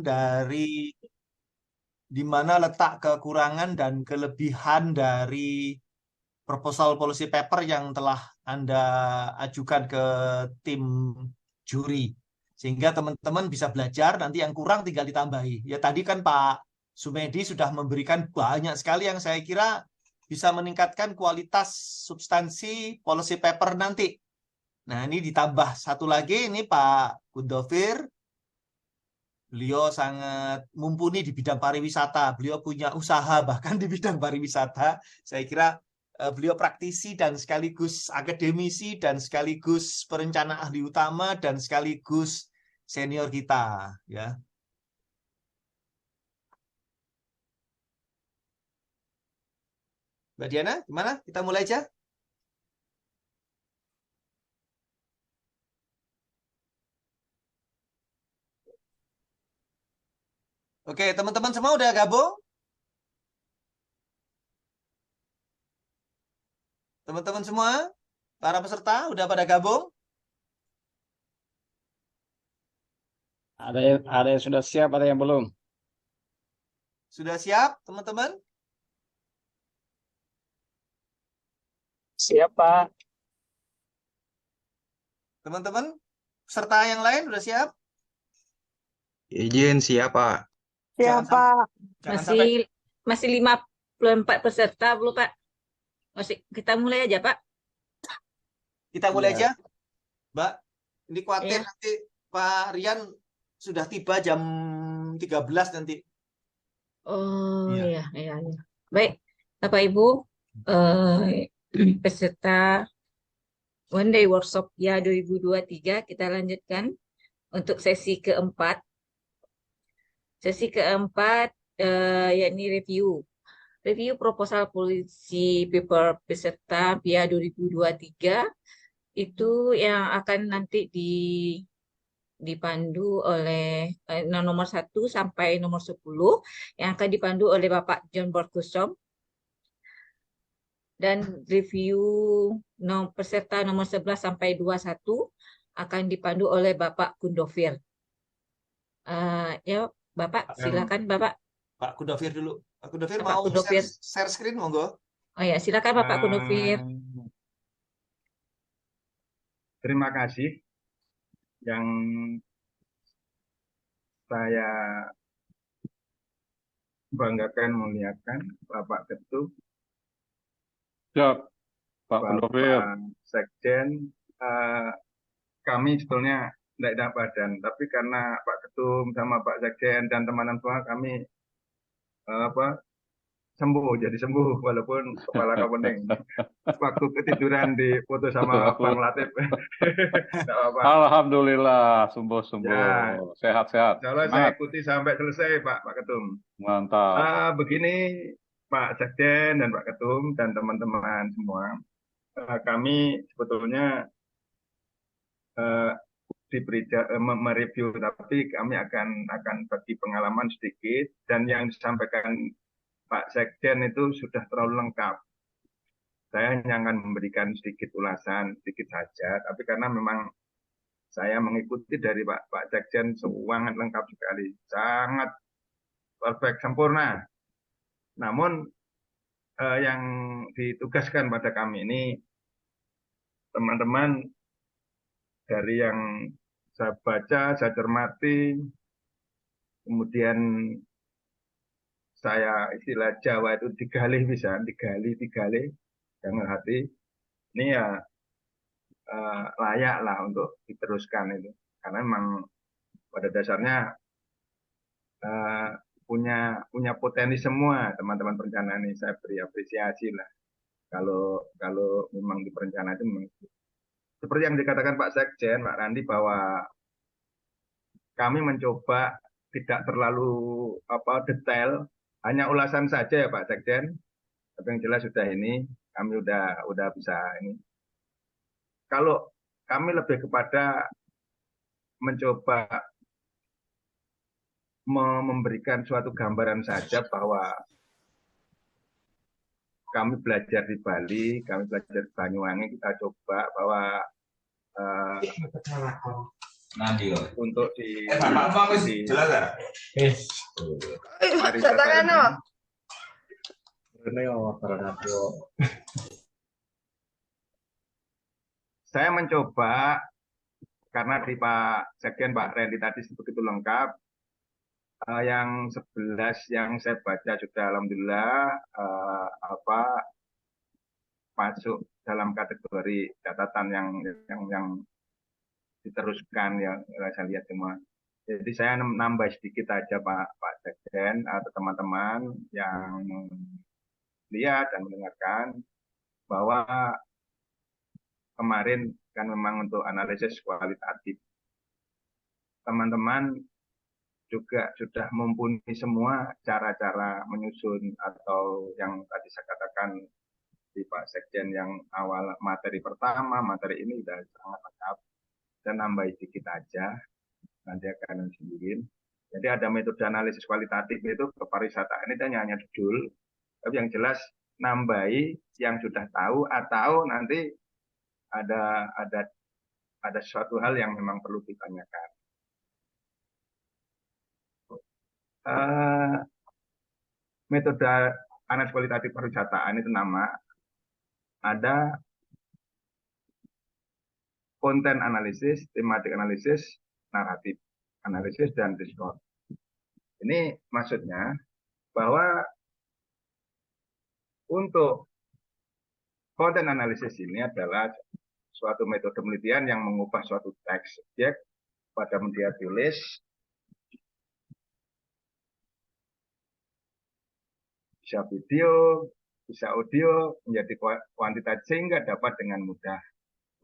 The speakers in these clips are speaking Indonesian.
dari di mana letak kekurangan dan kelebihan dari proposal policy paper yang telah Anda ajukan ke tim juri. Sehingga teman-teman bisa belajar, nanti yang kurang tinggal ditambahi. Ya tadi kan Pak Sumedi sudah memberikan banyak sekali yang saya kira bisa meningkatkan kualitas substansi policy paper nanti. Nah, ini ditambah satu lagi, ini Pak Gundofir. Beliau sangat mumpuni di bidang pariwisata. Beliau punya usaha bahkan di bidang pariwisata. Saya kira beliau praktisi dan sekaligus akademisi dan sekaligus perencana ahli utama dan sekaligus senior kita, ya. Mbak Diana, gimana? Kita mulai aja. Oke, teman-teman semua udah gabung? Teman-teman semua, para peserta udah pada gabung? Ada yang sudah siap, ada yang belum. Sudah siap, teman-teman? Siap, Pak. Teman-teman, peserta yang lain udah siap? Izin siapa? Jangan Siapa? jangan sampai Masih 54 peserta belum, Pak? Kita mulai aja, Pak. kita mulai Ya. aja, Mbak. Ini khawatir Iya. nanti Pak Rian sudah tiba jam 13 nanti. Oh Iya. iya. Baik, Bapak Ibu, peserta One Day Workshop ya 2023 kita lanjutkan untuk sesi keempat. Sesi keempat yakni review proposal polisi paper peserta PIA 2023 itu yang akan nanti dipandu oleh nomor 1 sampai nomor 10 yang akan dipandu oleh Bapak John Borkusom, dan review peserta nomor 11 sampai 21 akan dipandu oleh Bapak Gundofir. Ya, Bapak, silakan Bapak. Pak Gundofir dulu. Pak Gundofir Pak mau Gundofir. share screen, monggo. Oh ya, silakan Bapak Gundofir. Terima kasih. Yang saya banggakan muliakan Bapak Ketum, Siap, Pak Gundofir. Bapak Sekjen. Kami sebetulnya tidak enak badan, tapi karena Pak Ketum sama Pak Sekjen dan teman-teman semua kami jadi sembuh walaupun kepala kepening. Waktu ketiduran di foto sama Bang Latif. Tidak apa-apa. Alhamdulillah, sembuh. Ya. Sehat-sehat. Insyaallah saya ikuti sampai selesai, Pak Ketum. Mantap. Begini, Pak Sekjen dan Pak Ketum dan teman-teman semua, kami sebetulnya mereview, tapi kami akan bagi pengalaman sedikit, dan yang disampaikan Pak Sekjen itu sudah terlalu lengkap. Saya hanya akan memberikan sedikit ulasan, sedikit saja, tapi karena memang saya mengikuti dari Pak Sekjen sangat lengkap sekali, sangat perfect, sempurna. Namun yang ditugaskan pada kami ini, teman-teman dari yang saya baca, saya cermati, kemudian saya istilah Jawa itu digali, jangan hati. Ini ya layak lah untuk diteruskan itu, karena memang pada dasarnya punya potensi semua teman-teman perencana ini. Saya beri apresiasi lah kalau memang di perencana itu memang seperti yang dikatakan Pak Sekjen, Pak Randi, bahwa kami mencoba tidak terlalu detail, hanya ulasan saja ya Pak Sekjen. Tapi yang jelas sudah ini kami udah bisa ini. Kalau kami lebih kepada mencoba memberikan suatu gambaran saja bahwa kami belajar di Bali, kami belajar di Banyuwangi, kita coba bahwa untuk di jelas ya? pariwisata ini. Saya mencoba, karena di Pak Sekjen Pak Randy tadi begitu lengkap, yang 11 yang saya baca sudah alhamdulillah masuk dalam kategori catatan yang diteruskan, yang saya lihat semua. Jadi saya nambah sedikit aja Pak Sekjen atau teman-teman yang lihat dan mendengarkan bahwa kemarin kan memang untuk analisis kualitatif. Teman-teman juga sudah mumpuni semua cara-cara menyusun atau yang tadi saya katakan di Pak Sekjen yang awal materi pertama, materi ini sudah sangat lengkap. Dan nambah sedikit aja, nanti akan sendiri. Jadi ada metode analisis kualitatif itu kepariwisataan itu hanya judul, tapi yang jelas nambahi yang sudah tahu atau nanti ada suatu hal yang memang perlu ditanyakan. Metode analisis kualitatif pariwisataan itu ada konten analisis, tematik analisis, naratif analisis, dan diskurs. Ini maksudnya bahwa untuk konten analisis ini adalah suatu metode penelitian yang mengubah suatu teks subjek pada media tulis bisa video, bisa audio menjadi kuantitatif sehingga dapat dengan mudah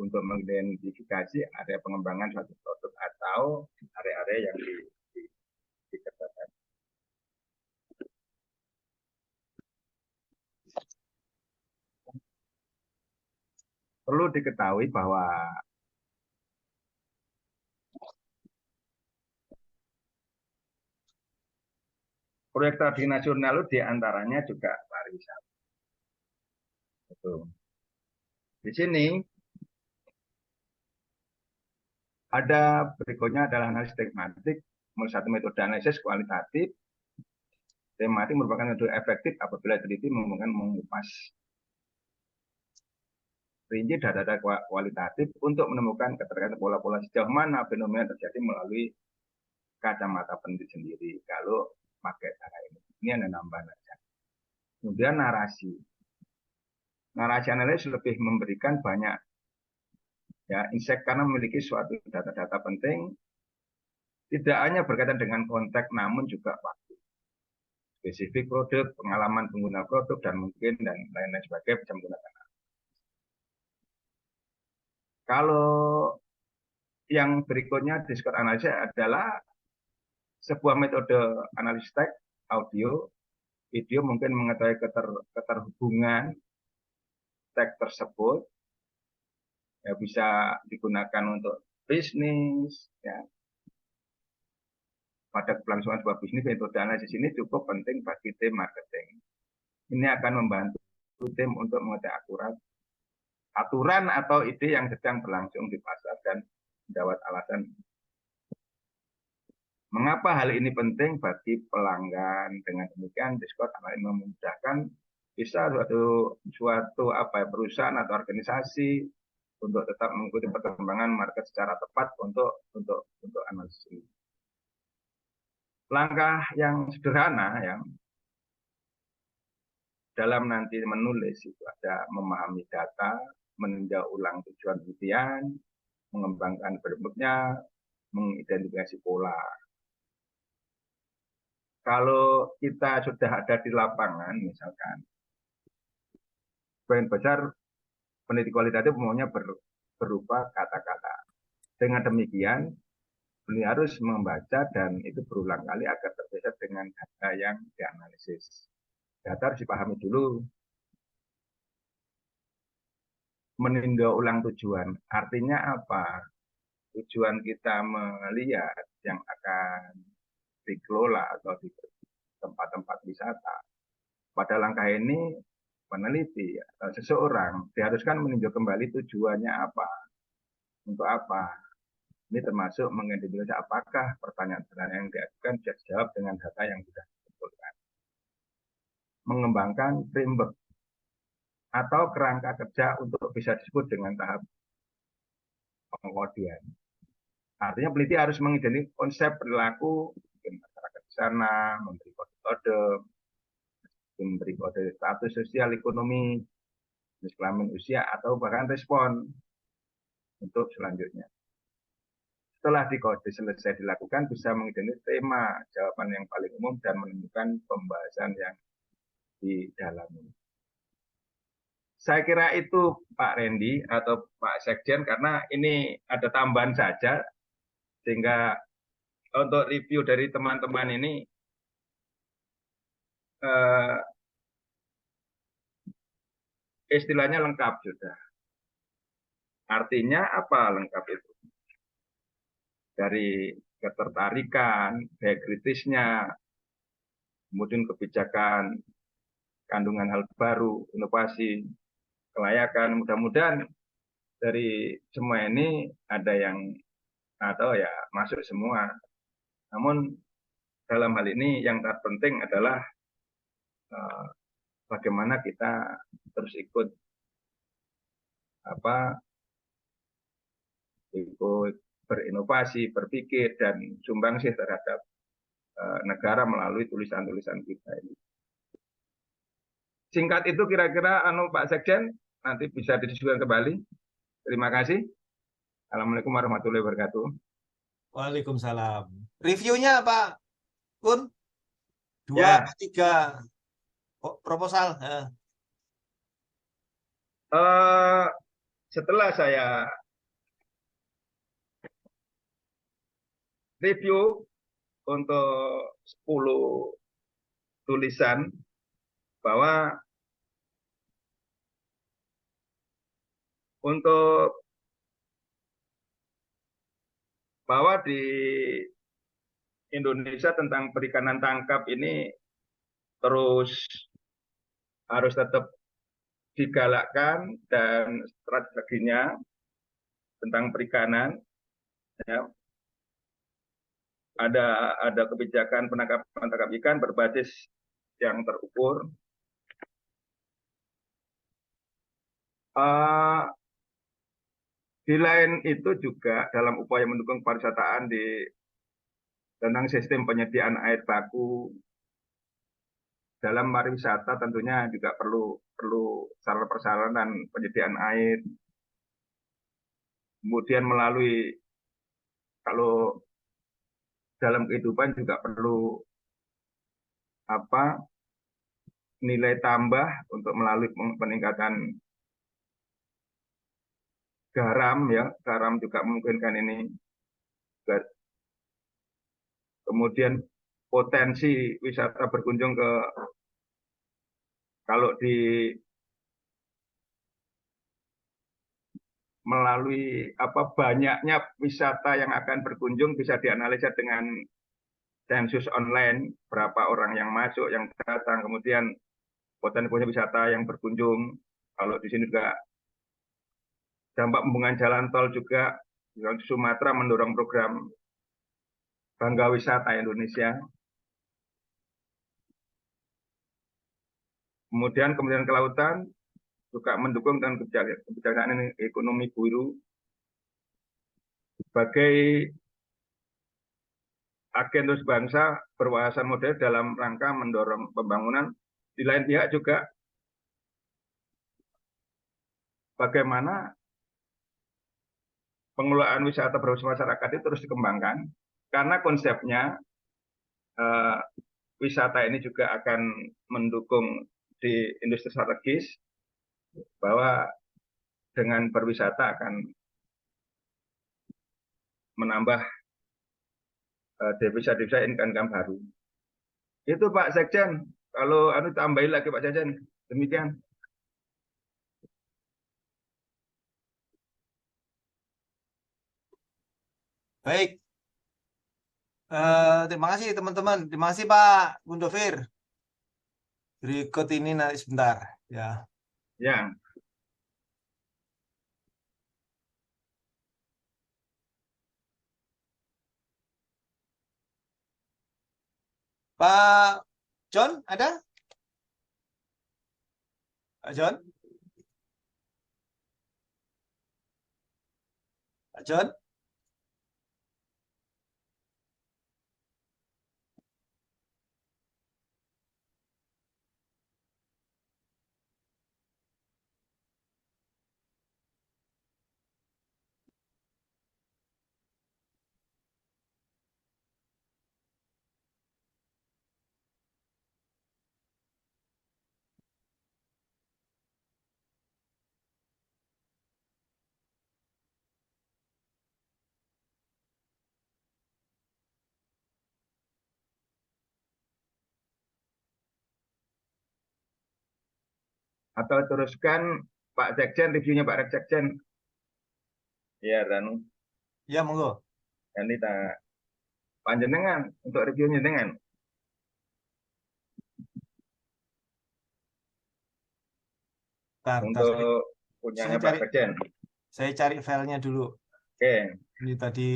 untuk mengidentifikasi area pengembangan suatu produk atau area-area yang dikerjakan. Perlu diketahui bahwa proyek strategi nasional diantaranya juga pariwisata. Di sini ada berikutnya adalah analisis tematik, satu metode analisis kualitatif. Tematik merupakan metode efektif apabila teliti mengupas rinci data-data kualitatif untuk menemukan keterkaitan pola-pola sejauh mana fenomena terjadi melalui kacamata peneliti sendiri. Kalau pakai cara ini ada nambahan aja. Kemudian narasi analisis lebih memberikan banyak insight karena memiliki suatu data-data penting, tidak hanya berkaitan dengan konteks namun juga waktu, spesifik produk, pengalaman pengguna produk, dan mungkin dan lain-lain sebagainya bisa menggunakan. Kalau yang berikutnya diskurs analisis adalah sebuah metode analisis teks, audio, video, mungkin mengetahui keterhubungan teks tersebut, ya bisa digunakan untuk bisnis, ya. Pada kelangsungan sebuah bisnis, metode analisis ini cukup penting bagi tim marketing. Ini akan membantu tim untuk mengetahui akurat aturan atau ide yang sedang berlangsung di pasar dan menjawab alasan mengapa hal ini penting bagi pelanggan. Dengan demikian, diskurs akan memudahkan bisa suatu perusahaan atau organisasi untuk tetap mengikuti perkembangan market secara tepat untuk analisis ini. Langkah yang sederhana yang dalam nanti menulis itu ada memahami data, meninjau ulang tujuan penelitian, mengembangkan bentuknya, mengidentifikasi pola. Kalau kita sudah ada di lapangan, misalkan, sebagian besar peneliti kualitatif umumnya berupa kata-kata. Dengan demikian, peneliti harus membaca dan itu berulang kali agar terbiasa dengan data yang dianalisis. Data harus dipahami dulu. Meninjau ulang tujuan, artinya apa? Tujuan kita melihat yang akan dikelola atau di tempat-tempat wisata. Pada langkah ini, peneliti atau seseorang diharuskan meninjau kembali tujuannya apa, untuk apa. Ini termasuk mengidentifikasi apakah pertanyaan-pertanyaan yang diajukan bisa dijawab dengan data yang sudah dikumpulkan. Mengembangkan framework atau kerangka kerja untuk bisa disebut dengan tahap pengkodian. Artinya peneliti harus mengidentifikasi konsep perilaku masyarakat di sana, memberi kode-kode, memberi kode status sosial, ekonomi, jenis kelamin, usia, atau bahkan respon untuk selanjutnya. Setelah dikode selesai dilakukan, bisa mengidentifikasi tema jawaban yang paling umum dan menemukan pembahasan yang didalami. Saya kira itu Pak Randy atau Pak Sekjen, karena ini ada tambahan saja, sehingga untuk review dari teman-teman ini istilahnya lengkap sudah. Artinya apa lengkap itu? Dari ketertarikan, daya kritisnya, kemudian kebijakan, kandungan hal baru, inovasi, kelayakan. Mudah-mudahan dari semua ini ada yang atau ya masuk semua. Namun dalam hal ini yang terpenting adalah bagaimana kita terus ikut berinovasi, berpikir, dan sumbangsih terhadap negara melalui tulisan-tulisan kita ini. Singkat itu kira-kira Pak Sekjen, nanti bisa didiskusikan kembali. Terima kasih. Assalamualaikum warahmatullahi wabarakatuh. Waalaikumsalam. Reviewnya Pak Kun? 2, Ya. 3 proposal. Setelah saya review untuk 10 tulisan bahwa di Indonesia tentang perikanan tangkap ini terus harus tetap digalakkan, dan strateginya tentang perikanan ya, ada kebijakan penangkapan tangkap ikan berbasis yang terukur. Di lain itu juga dalam upaya mendukung pariwisataan tentang sistem penyediaan air baku dalam pariwisata tentunya juga perlu sarana prasarana dan penyediaan air. Kemudian melalui kalau dalam kehidupan juga perlu nilai tambah untuk melalui peningkatan garam ya, garam juga memungkinkan ini. Kemudian potensi wisata berkunjung kalau melalui banyaknya wisata yang akan berkunjung bisa dianalisa dengan sensus online, berapa orang yang masuk, yang datang, kemudian potensi wisata yang berkunjung. Kalau di sini juga dampak pembangunan jalan tol juga di Sumatera mendorong program Bangga Wisata Indonesia. Kemudian Kementerian Kelautan juga mendukung dan kebijakan ekonomi biru sebagai agen terus bangsa berwawasan modern dalam rangka mendorong pembangunan. Di lain pihak juga bagaimana pengelolaan wisata berbasis masyarakat itu terus dikembangkan, karena konsepnya wisata ini juga akan mendukung di industri strategis, bahwa dengan berwisata akan menambah devisa-devisa income baru. Itu Pak Sekjen, kalau tambahin lagi Pak Sekjen, demikian. Baik. Terima kasih teman-teman. Terima kasih Pak Gundofir. Berikut ini nanti sebentar ya. Ya. Pak John, ada? Pak John? Pak John? Atau teruskan Pak Sekjen, reviewnya Pak Sekjen. Ya, Ranu. Ya, monggo. Nanti tak panjenengan untuk reviewnya dengan. Untuk punyanya Pak Sekjen. Saya cari filenya dulu. Oke. Ini tadi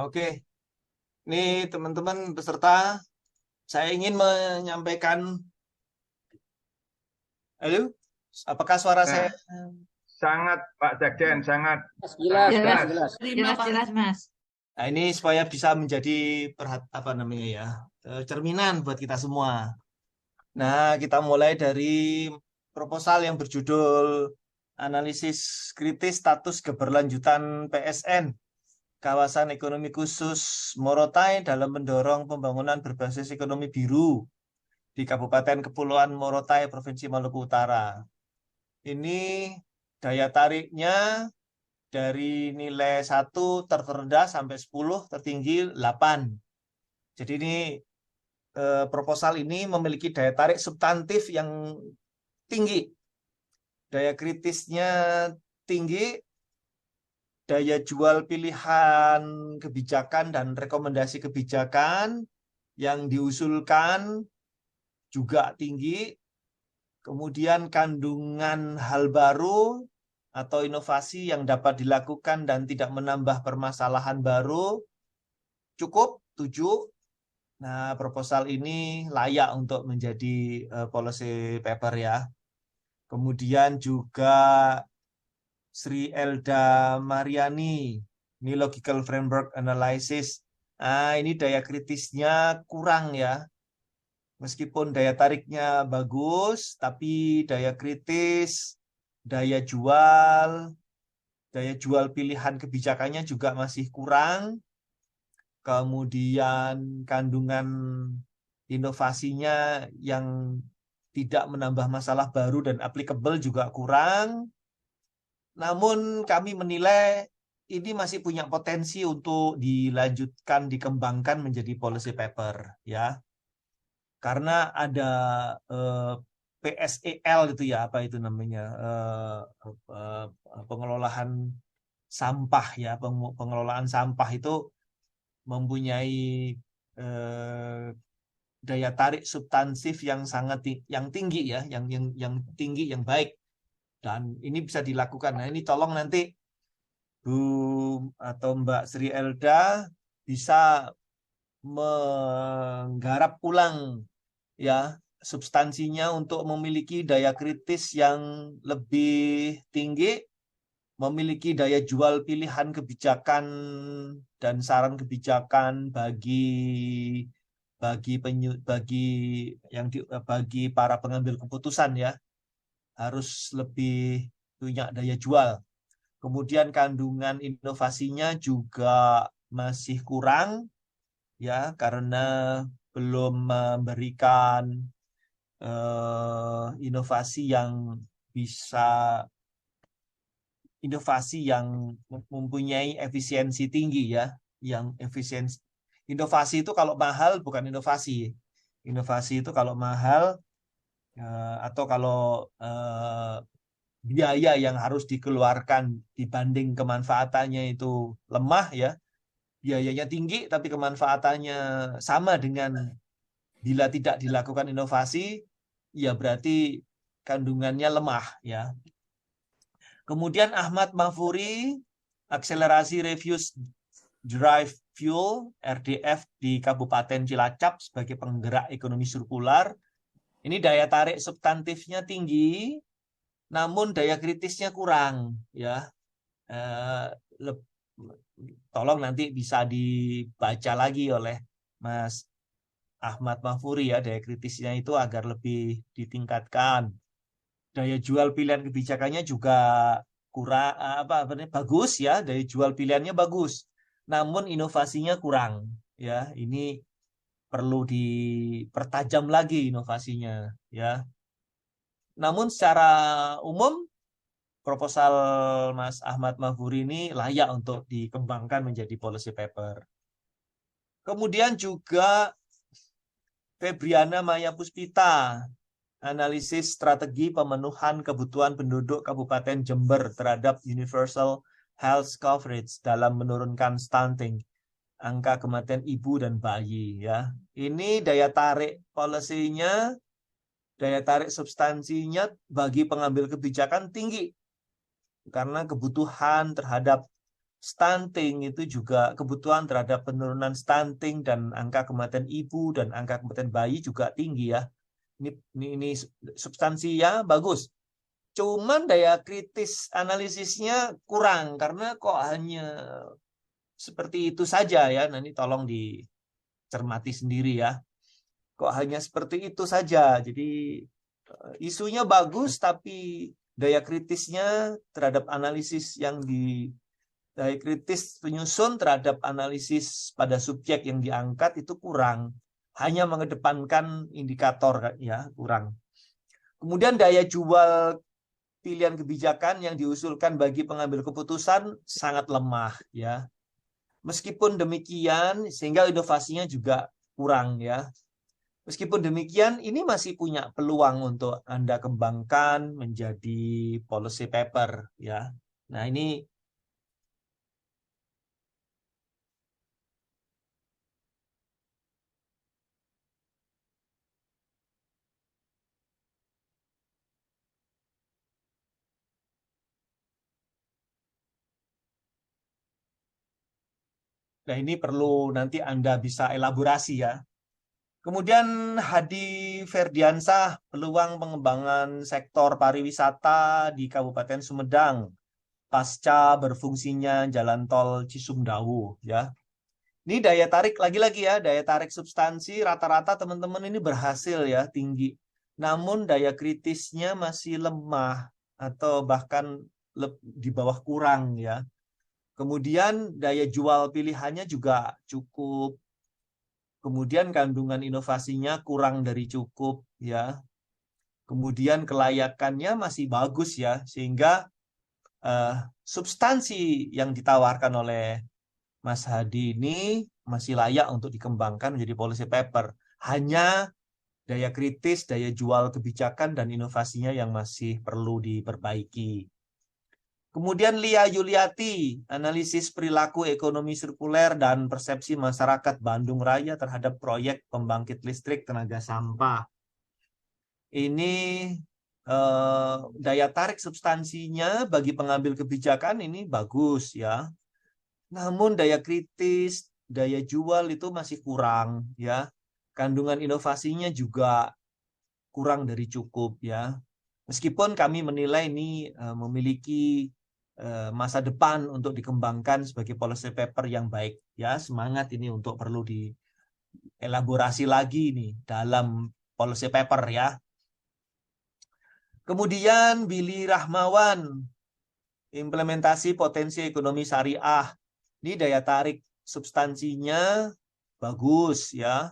oke. Ini teman-teman peserta, saya ingin menyampaikan. Halo, apakah suara saya sangat Pak Sekjen, sangat Jelas, Mas. Nah, ini supaya bisa menjadi cerminan buat kita semua. Nah, kita mulai dari proposal yang berjudul Analisis Kritis Status Keberlanjutan PSN Kawasan Ekonomi Khusus Morotai dalam mendorong pembangunan berbasis ekonomi biru di Kabupaten Kepulauan Morotai, Provinsi Maluku Utara. Ini daya tariknya dari nilai 1 terendah sampai 10, tertinggi 8. Jadi ini proposal ini memiliki daya tarik substantif yang tinggi. Daya kritisnya tinggi, daya jual pilihan kebijakan dan rekomendasi kebijakan yang diusulkan juga tinggi. Kemudian kandungan hal baru atau inovasi yang dapat dilakukan dan tidak menambah permasalahan baru cukup 7. Nah, proposal ini layak untuk menjadi policy paper ya. Kemudian juga Sri Elda Mariani, ini logical framework analysis. Nah, ini daya kritisnya kurang ya. Meskipun daya tariknya bagus, tapi daya kritis, daya jual pilihan kebijakannya juga masih kurang. Kemudian kandungan inovasinya yang tidak menambah masalah baru dan applicable juga kurang. Namun kami menilai ini masih punya potensi untuk dilanjutkan, dikembangkan menjadi policy paper ya. Karena ada PSEL itu ya, apa itu namanya, pengelolaan sampah ya, pengelolaan sampah itu mempunyai daya tarik substansif yang sangat yang tinggi ya, yang tinggi, yang baik, dan ini bisa dilakukan. Nah, ini tolong nanti Bu atau Mbak Sri Elda bisa menggarap ulang ya substansinya untuk memiliki daya kritis yang lebih tinggi, memiliki daya jual pilihan kebijakan dan saran kebijakan bagi para pengambil keputusan ya, harus lebih punya daya jual. Kemudian kandungan inovasinya juga masih kurang ya, karena belum memberikan inovasi yang mempunyai efisiensi tinggi ya, yang efisiensi. Inovasi itu kalau mahal bukan inovasi. Inovasi itu kalau mahal atau kalau biaya yang harus dikeluarkan dibanding kemanfaatannya itu lemah ya, biayanya tinggi tapi kemanfaatannya sama dengan bila tidak dilakukan inovasi, ya berarti kandungannya lemah ya. Kemudian Ahmad Mahfuri, akselerasi refuse drive fuel RDF di Kabupaten Cilacap sebagai penggerak ekonomi sirkular. Ini daya tarik substantifnya tinggi, namun daya kritisnya kurang ya. Tolong nanti bisa dibaca lagi oleh Mas Ahmad Mahfuri ya, daya kritisnya itu agar lebih ditingkatkan. Daya jual pilihan kebijakannya juga kurang bagus ya, daya jual pilihannya bagus. Namun inovasinya kurang ya. Ini perlu dipertajam lagi inovasinya ya. Namun secara umum proposal Mas Ahmad Mahfuri ini layak untuk dikembangkan menjadi policy paper. Kemudian juga Febriana Maya Puspita, analisis strategi pemenuhan kebutuhan penduduk Kabupaten Jember terhadap universal health coverage dalam menurunkan stunting, angka kematian ibu dan bayi ya. Ini daya tarik policy-nya, daya tarik substansinya bagi pengambil kebijakan tinggi. Karena kebutuhan terhadap stunting itu juga, kebutuhan terhadap penurunan stunting dan angka kematian ibu dan angka kematian bayi juga tinggi ya. Ini substansinya bagus. Cuman daya kritis analisisnya kurang karena kok hanya seperti itu saja ya. Nanti tolong dicermati sendiri ya. Kok hanya seperti itu saja. Jadi isunya bagus tapi daya kritisnya terhadap analisis daya kritis penyusun terhadap analisis pada subjek yang diangkat itu kurang. Hanya mengedepankan indikator ya, kurang. Kemudian daya jual pilihan kebijakan yang diusulkan bagi pengambil keputusan sangat lemah ya. Meskipun demikian sehingga inovasinya juga kurang ya. Meskipun demikian ini masih punya peluang untuk Anda kembangkan menjadi policy paper ya. Nah, ini perlu nanti Anda bisa elaborasi ya. Kemudian Hadi Ferdiansah, peluang pengembangan sektor pariwisata di Kabupaten Sumedang pasca berfungsinya jalan tol Cisumdawu ya. Ini daya tarik lagi-lagi ya, daya tarik substansi rata-rata teman-teman ini berhasil ya, tinggi. Namun daya kritisnya masih lemah atau bahkan di bawah kurang ya. Kemudian daya jual pilihannya juga cukup. Kemudian kandungan inovasinya kurang dari cukup ya. Kemudian kelayakannya masih bagus ya, sehingga substansi yang ditawarkan oleh Mas Hadi ini masih layak untuk dikembangkan menjadi policy paper. Hanya daya kritis, daya jual kebijakan dan inovasinya yang masih perlu diperbaiki. Kemudian Lia Yuliati, analisis perilaku ekonomi sirkuler dan persepsi masyarakat Bandung Raya terhadap proyek pembangkit listrik tenaga sampah. Ini daya tarik substansinya bagi pengambil kebijakan ini bagus ya. Namun daya kritis daya jual itu masih kurang ya. Kandungan inovasinya juga kurang dari cukup ya. Meskipun kami menilai ini memiliki masa depan untuk dikembangkan sebagai policy paper yang baik ya. Semangat ini untuk perlu dielaborasi lagi nih dalam policy paper ya. Kemudian Billy Rahmawan, implementasi potensi ekonomi syariah. Ini daya tarik substansinya bagus ya.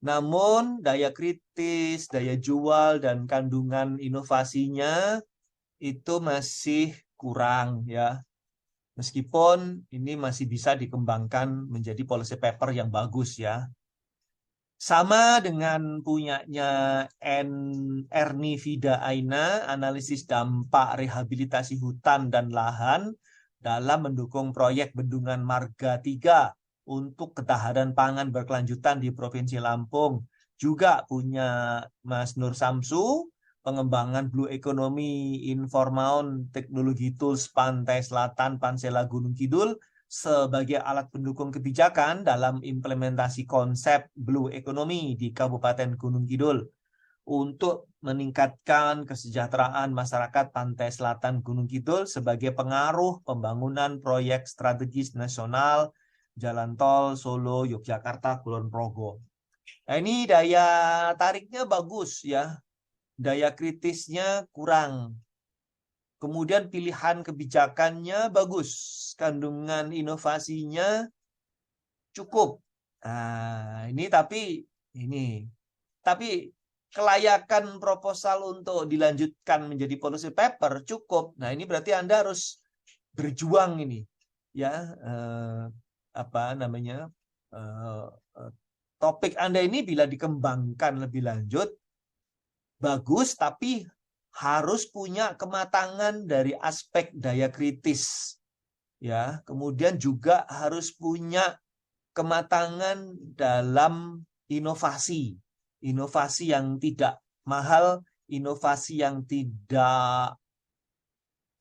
Namun daya kritis, daya jual, dan kandungan inovasinya itu masih kurang ya. Meskipun ini masih bisa dikembangkan menjadi policy paper yang bagus ya. Sama dengan punyanya Erni Vida Aina, analisis dampak rehabilitasi hutan dan lahan dalam mendukung proyek Bendungan Marga 3 untuk ketahanan pangan berkelanjutan di Provinsi Lampung. Juga punya Mas Nur Samsu, pengembangan Blue Economy Informal Teknologi Tools Pantai Selatan Pansela Gunung Kidul sebagai alat pendukung kebijakan dalam implementasi konsep Blue Economy di Kabupaten Gunung Kidul untuk meningkatkan kesejahteraan masyarakat Pantai Selatan Gunung Kidul sebagai pengaruh pembangunan proyek strategis nasional Jalan Tol Solo Yogyakarta Kulon Progo. Nah, ini daya tariknya bagus ya, daya kritisnya kurang. Kemudian pilihan kebijakannya bagus, kandungan inovasinya cukup. Nah, tapi kelayakan proposal untuk dilanjutkan menjadi policy paper cukup. Nah, ini berarti Anda harus berjuang ini, ya, topik Anda ini bila dikembangkan lebih lanjut bagus, tapi harus punya kematangan dari aspek daya kritis. Ya, kemudian juga harus punya kematangan dalam inovasi. Inovasi yang tidak mahal, inovasi yang tidak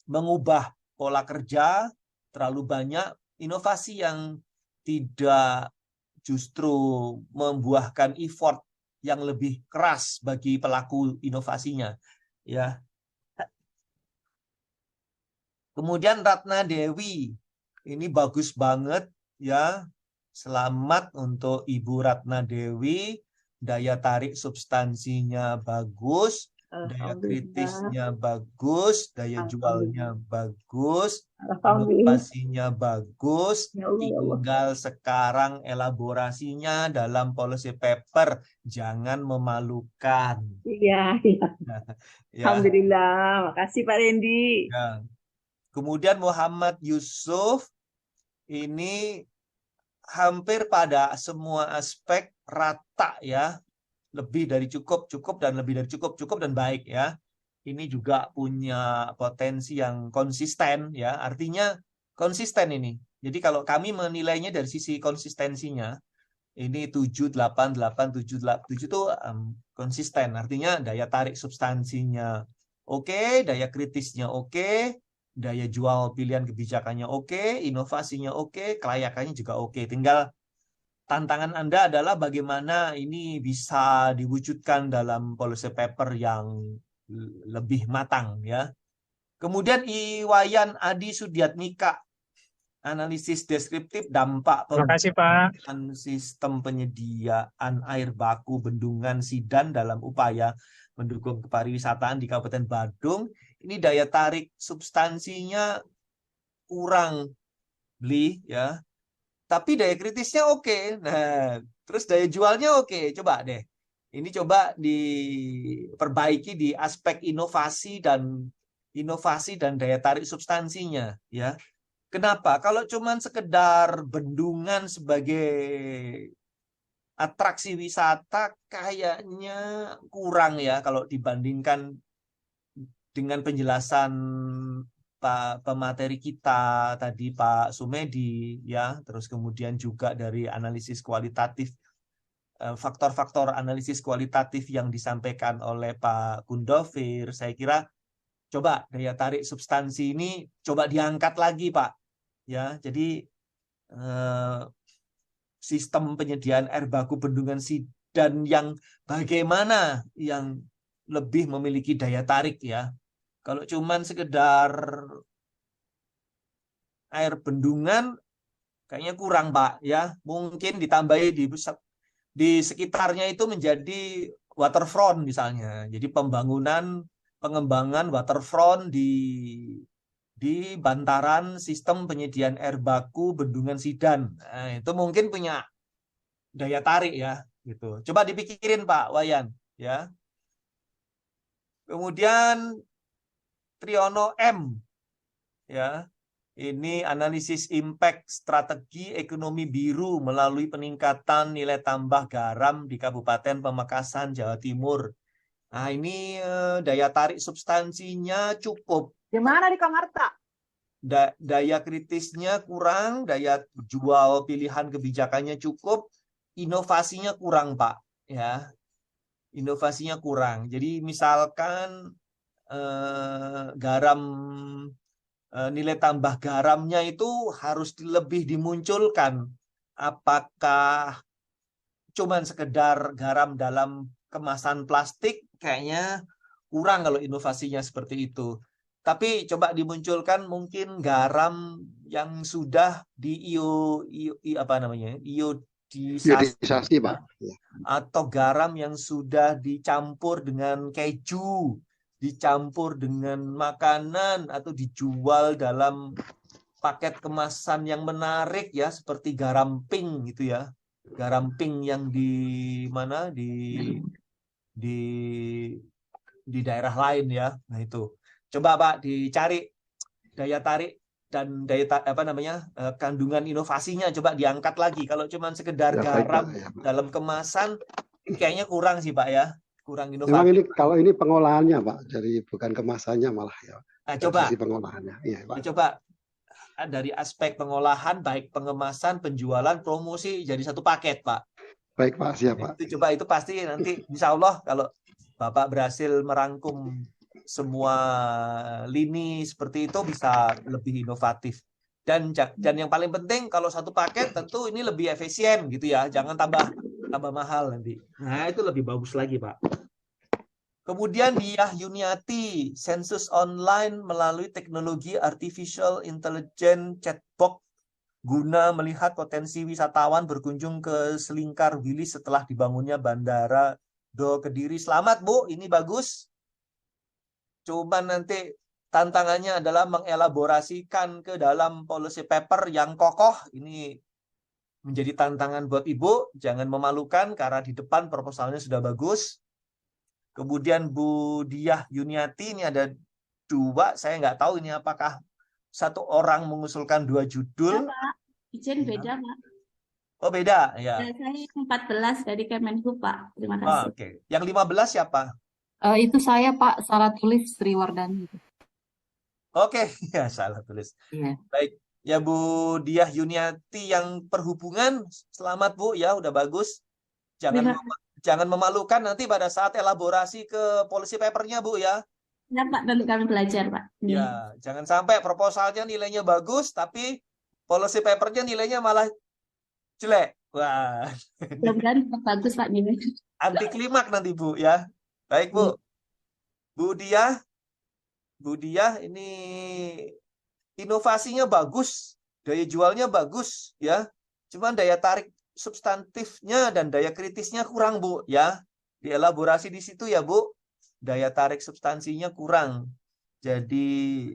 mengubah pola kerja terlalu banyak, inovasi yang tidak justru membuahkan effort yang lebih keras bagi pelaku inovasinya. Ya. Kemudian Ratna Dewi, ini bagus banget ya. Selamat untuk Ibu Ratna Dewi, daya tarik substansinya bagus, daya kritisnya bagus, daya jualnya bagus, inovasinya bagus, tinggal sekarang elaborasinya dalam policy paper, jangan memalukan. Iya, iya. Ya. Alhamdulillah, makasih Pak Randy. Ya. Kemudian Muhammad Yusuf, ini hampir pada semua aspek rata ya. Lebih dari cukup, cukup, dan lebih dari cukup, cukup, dan baik ya. Ini juga punya potensi yang konsisten ya. Artinya konsisten ini. Jadi kalau kami menilainya dari sisi konsistensinya, ini 7, 8, 8, 7, 8, 7 itu konsisten. Artinya daya tarik substansinya oke, daya kritisnya oke, daya jual pilihan kebijakannya oke, inovasinya oke, kelayakannya juga oke. Tinggal tantangan Anda adalah bagaimana ini bisa diwujudkan dalam policy paper yang lebih matang ya. Kemudian Iwayan Adi Sudiatmika, analisis deskriptif dampak pembangunan sistem penyediaan air baku Bendungan Sidan dalam upaya mendukung kepariwisataan di Kabupaten Badung. Ini daya tarik substansinya kurang, Bli ya. Tapi daya kritisnya oke. Nah, terus daya jualnya oke. Coba deh. Ini coba diperbaiki di aspek inovasi dan daya tarik substansinya ya. Kenapa? Kalau cuman sekedar bendungan sebagai atraksi wisata kayaknya kurang ya kalau dibandingkan dengan penjelasan Pak pemateri kita tadi Pak Sumedi ya, terus kemudian juga dari analisis kualitatif, faktor-faktor analisis kualitatif yang disampaikan oleh Pak Gundofir, saya kira coba daya tarik substansi ini coba diangkat lagi Pak ya. Jadi sistem penyediaan air baku bendungan Sidan yang bagaimana yang lebih memiliki daya tarik ya. Kalau cuman sekedar air bendungan kayaknya kurang Pak ya. Mungkin ditambahi di sekitarnya itu menjadi waterfront misalnya. Jadi pengembangan waterfront di bantaran sistem penyediaan air baku bendungan Sidan. Nah, itu mungkin punya daya tarik ya gitu. Coba dipikirin Pak Wayan ya. Kemudian Triyono M ya. Ini analisis impact strategi ekonomi biru melalui peningkatan nilai tambah garam di Kabupaten Pamekasan, Jawa Timur. Nah, ini daya tarik substansinya cukup. Gimana di Kamarta? Daya kritisnya kurang, daya jual pilihan kebijakannya cukup, inovasinya kurang, Pak. Ya, inovasinya kurang. Jadi misalkan garam nilai tambah garamnya itu harus lebih dimunculkan. Apakah cuman sekedar garam dalam kemasan plastik? Kayaknya kurang kalau inovasinya seperti itu. Tapi coba dimunculkan mungkin garam yang sudah iodisasi Pak. Atau garam yang sudah dicampur dengan keju, dicampur dengan makanan atau dijual dalam paket kemasan yang menarik ya, seperti garam pink gitu ya. Garam pink yang di mana di daerah lain ya. Nah itu. Coba Pak dicari daya tarik dan kandungan inovasinya coba diangkat lagi. Kalau cuma sekedar garam dalam kemasan kayaknya kurang sih Pak ya. Kurang inovatif. Memang ini kalau ini pengolahannya Pak, jadi bukan kemasannya malah ya. Nah, coba pengolahannya. Iya, Pak. Coba dari aspek pengolahan, baik pengemasan, penjualan, promosi jadi satu paket Pak. Baik Pak, siap Pak. Itu coba itu pasti nanti insya Allah kalau Bapak berhasil merangkum semua lini seperti itu bisa lebih inovatif. Dan yang paling penting kalau satu paket tentu ini lebih efisien gitu ya, jangan tambah mahal nanti. Nah itu lebih bagus lagi Pak. Kemudian Diah Yuniati, sensus online melalui teknologi artificial intelligence chatbot guna melihat potensi wisatawan berkunjung ke Selingkar Wilis setelah dibangunnya Bandara Do Kediri. Selamat Bu, ini bagus. Coba nanti tantangannya adalah mengelaborasikan ke dalam policy paper yang kokoh. Ini menjadi tantangan buat Ibu. Jangan memalukan karena di depan proposalnya sudah bagus. Kemudian Bu Diah Yuniati, ini ada 2. Saya nggak tahu ini apakah satu orang mengusulkan 2 judul. Ya, Pak. Izin beda, Pak. Oh, beda. Ya. Saya 14 dari Kemenhub, Pak. Terima kasih. Oh, oke. Yang 15 siapa? Itu saya Pak, salah tulis Sriwardani. Oke, ya salah tulis. Iya. Baik, ya Bu Diah Yuniati yang perhubungan, selamat Bu ya, udah bagus. Jangan memalukan nanti pada saat elaborasi ke policy papernya Bu ya. Ya Pak, nanti kami belajar Pak. Ya, jangan sampai proposalnya nilainya bagus, tapi policy papernya nilainya malah jelek. Wah. Mudah-mudahan bagus Pak nilai. Anti klimak nanti Bu ya. Baik Bu. Bu Diah ini inovasinya bagus, daya jualnya bagus ya. Cuman daya tarik substantifnya dan daya kritisnya kurang Bu ya. Dielaborasi di situ ya Bu. Daya tarik substansinya kurang. Jadi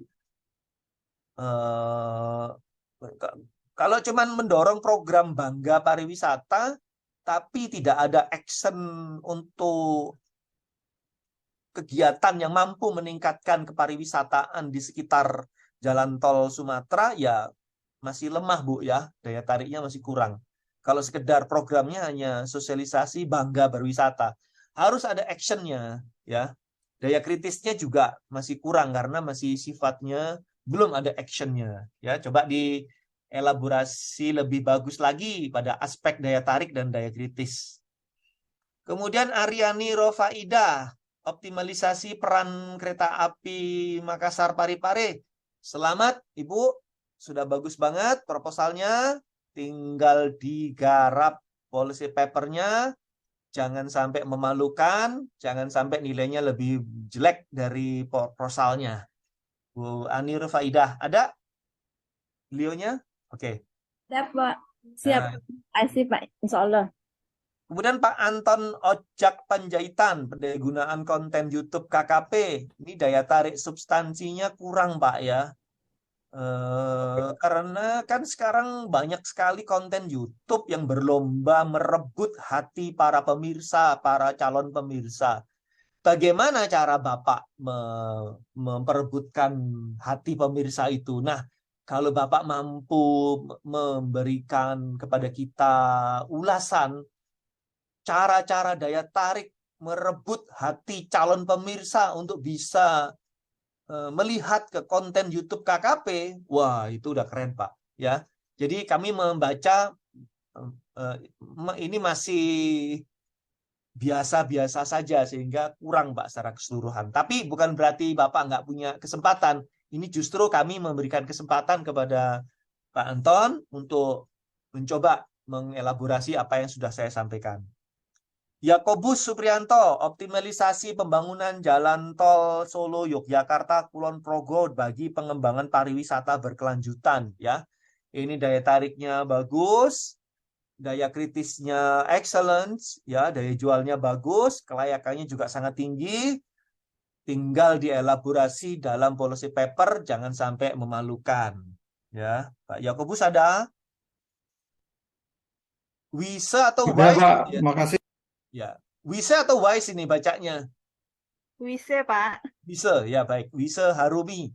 kalau cuman mendorong program Bangga Pariwisata tapi tidak ada action untuk kegiatan yang mampu meningkatkan kepariwisataan di sekitar jalan tol Sumatera, ya masih lemah Bu ya, daya tariknya masih kurang. Kalau sekedar programnya hanya sosialisasi Bangga Berwisata, harus ada actionnya ya. Daya kritisnya juga masih kurang karena masih sifatnya belum ada actionnya ya. Coba dielaborasi lebih bagus lagi pada aspek daya tarik dan daya kritis. Kemudian Aryani Rofaida, optimalisasi peran kereta api Makassar Parepare. Selamat Ibu, sudah bagus banget proposalnya. tinggal digarap policy papernya, jangan sampai memalukan, jangan sampai nilainya lebih jelek dari proposalnya. Bu Ani Rufaidah, ada beliaunya? Oke. Siap, Pak. Siap. Nah, Kasih, Pak. Insya Allah. kemudian Pak Anton Ojak Panjaitan, pendayagunaan konten YouTube KKP. Ini daya tarik substansinya kurang, Pak ya. Karena kan sekarang banyak sekali konten YouTube yang berlomba merebut hati para pemirsa, para calon pemirsa. Bagaimana cara Bapak memperebutkan hati pemirsa itu? Nah, kalau Bapak mampu memberikan kepada kita ulasan cara-cara daya tarik merebut hati calon pemirsa untuk bisa melihat ke konten YouTube KKP, wah itu udah keren Pak. Ya, jadi kami membaca ini masih biasa-biasa saja sehingga kurang Pak secara keseluruhan. Tapi bukan berarti Bapak nggak punya kesempatan. Ini justru kami memberikan kesempatan kepada Pak Anton untuk mencoba mengelaborasi apa yang sudah saya sampaikan. Yakobus Supriyanto, optimalisasi pembangunan jalan tol Solo Yogyakarta Kulon Progo bagi pengembangan pariwisata berkelanjutan ya. Ini daya tariknya bagus, daya kritisnya excellence ya, daya jualnya bagus, kelayakannya juga sangat tinggi. Tinggal dielaborasi dalam policy paper, jangan sampai memalukan. Ya, Pak Yakobus ada? Wisa atau Wise? Pak, makasih. Ya, Wisa atau Wise ini bacanya? Wise, Pak. Wise, ya baik. Wise Harumi,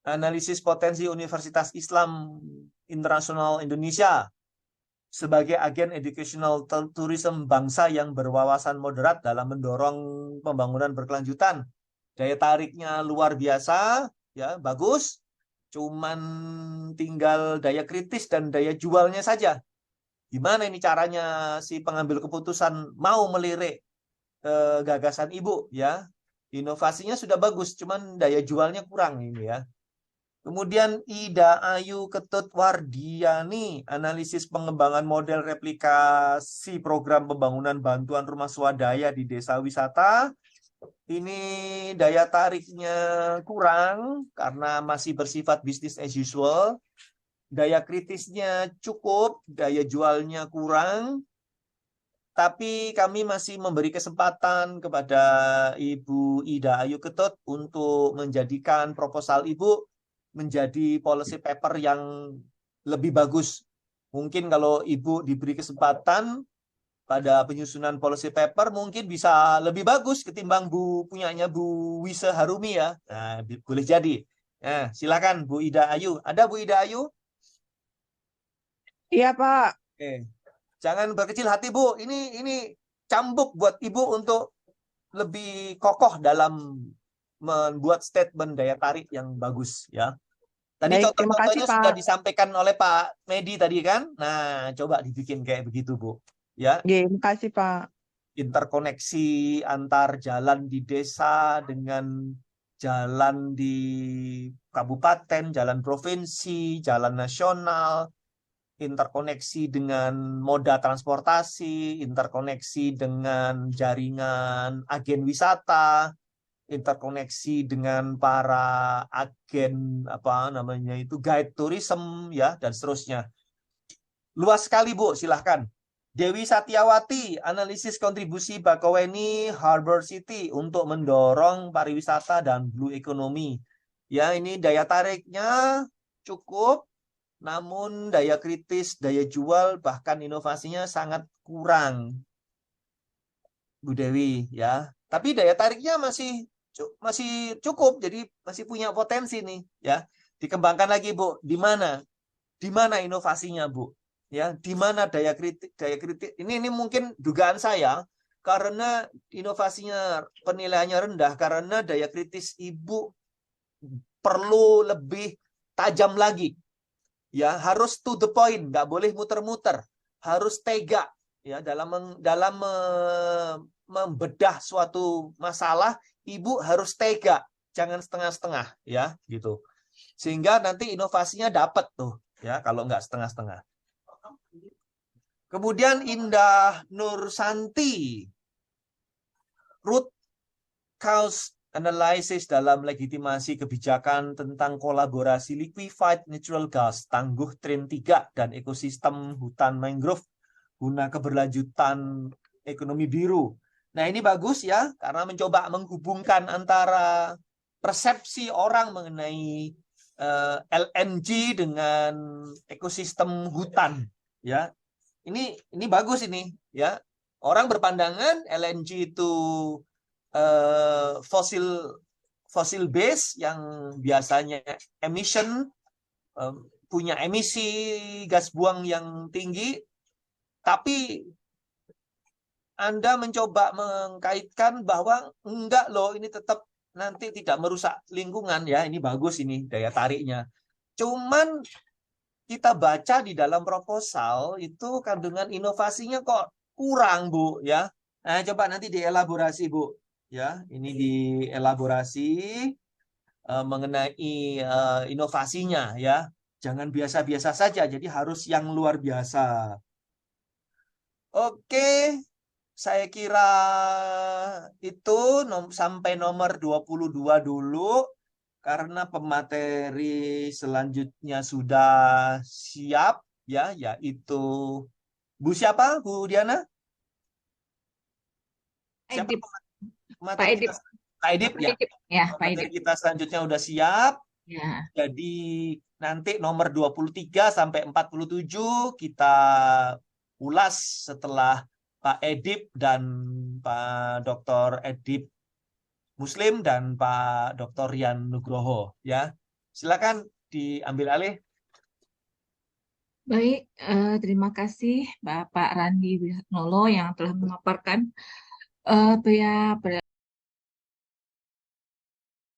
analisis potensi Universitas Islam Internasional Indonesia sebagai agen educational tourism bangsa yang berwawasan moderat dalam mendorong pembangunan berkelanjutan. Daya tariknya luar biasa, ya bagus. Cuman tinggal daya kritis dan daya jualnya saja. Gimana ini caranya si pengambil keputusan mau melirik gagasan Ibu ya? Inovasinya sudah bagus, cuman daya jualnya kurang ini ya. Kemudian Ida Ayu Ketut Wardiani, analisis pengembangan model replikasi program pembangunan bantuan rumah swadaya di desa wisata. Ini daya tariknya kurang karena masih bersifat business as usual. Daya kritisnya cukup, daya jualnya kurang. Tapi kami masih memberi kesempatan kepada Ibu Ida Ayu Ketut untuk menjadikan proposal Ibu menjadi policy paper yang lebih bagus. Mungkin kalau Ibu diberi kesempatan pada penyusunan policy paper mungkin bisa lebih bagus ketimbang punyanya Bu Wisa Harumi ya. Nah, boleh jadi. Nah, silakan Bu Ida Ayu. Ada Bu Ida Ayu? Iya, Pak. Oke. Jangan berkecil hati, Bu. Ini cambuk buat Ibu untuk lebih kokoh dalam membuat statement daya tarik yang bagus ya. Tadi Baik, terima kasih, contoh-contohnya Pak. sudah disampaikan oleh Pak Medi tadi kan? Nah, coba dibikin kayak begitu, Bu. Ya, Terima kasih, Pak. interkoneksi antar jalan di desa dengan jalan di kabupaten, jalan provinsi, jalan nasional, interkoneksi dengan moda transportasi, interkoneksi dengan jaringan agen wisata, interkoneksi dengan para agen guide tourism ya dan seterusnya. Luas sekali Bu, silahkan. Dewi Satyawati, analisis kontribusi Bakauheni Harbor City untuk mendorong pariwisata dan blue economy. Ya, ini daya tariknya cukup. Namun daya kritis, daya jual, bahkan inovasinya sangat kurang, Bu Dewi ya. Tapi daya tariknya masih cukup, jadi masih punya potensi nih ya. Dikembangkan lagi Bu. Di mana inovasinya Bu? Ya, di mana daya kritis? Ini mungkin dugaan saya karena inovasinya penilaiannya rendah karena daya kritis Ibu perlu lebih tajam lagi. Ya, harus to the point, nggak boleh muter-muter, harus tega ya dalam membedah suatu masalah. Ibu harus tega, jangan setengah-setengah ya gitu. Sehingga nanti inovasinya dapat tuh ya kalau nggak setengah-setengah. Kemudian Indah Nursanti, root cause analysis dalam legitimasi kebijakan tentang kolaborasi liquefied natural gas, tangguh Trin 3 dan ekosistem hutan mangrove guna keberlanjutan ekonomi biru. Nah, ini bagus ya, karena mencoba menghubungkan antara persepsi orang mengenai LNG dengan ekosistem hutan, ya. Ini bagus ini, ya. Orang berpandangan LNG itu fosil base yang biasanya punya emisi gas buang yang tinggi, tapi Anda mencoba mengkaitkan bahwa enggak loh, ini tetap nanti tidak merusak lingkungan, ya. Ini bagus ini daya tariknya. Cuman kita baca di dalam proposal itu kandungan inovasinya kok kurang, Bu, ya. Nah, coba nanti dielaborasi, Bu. Ya, ini dielaborasi mengenai inovasinya, ya. Jangan biasa-biasa saja, jadi harus yang luar biasa. Oke, saya kira itu sampai nomor 22 dulu. Karena pemateri selanjutnya sudah siap, ya, yaitu Bu siapa? Bu Diana? Siapa Edip. pemateri kita? Pak Edip, ya. Ya, Pak Pemateri Edip. kita selanjutnya udah siap. Ya. Jadi nanti nomor 23 sampai 47 kita ulas setelah Pak Edip dan Pak Dr. Edip Muslim dan Pak Dr. Rian Nugroho, ya. Silakan diambil alih. Baik, terima kasih Bapak Randi Wihatnolo yang telah memaparkan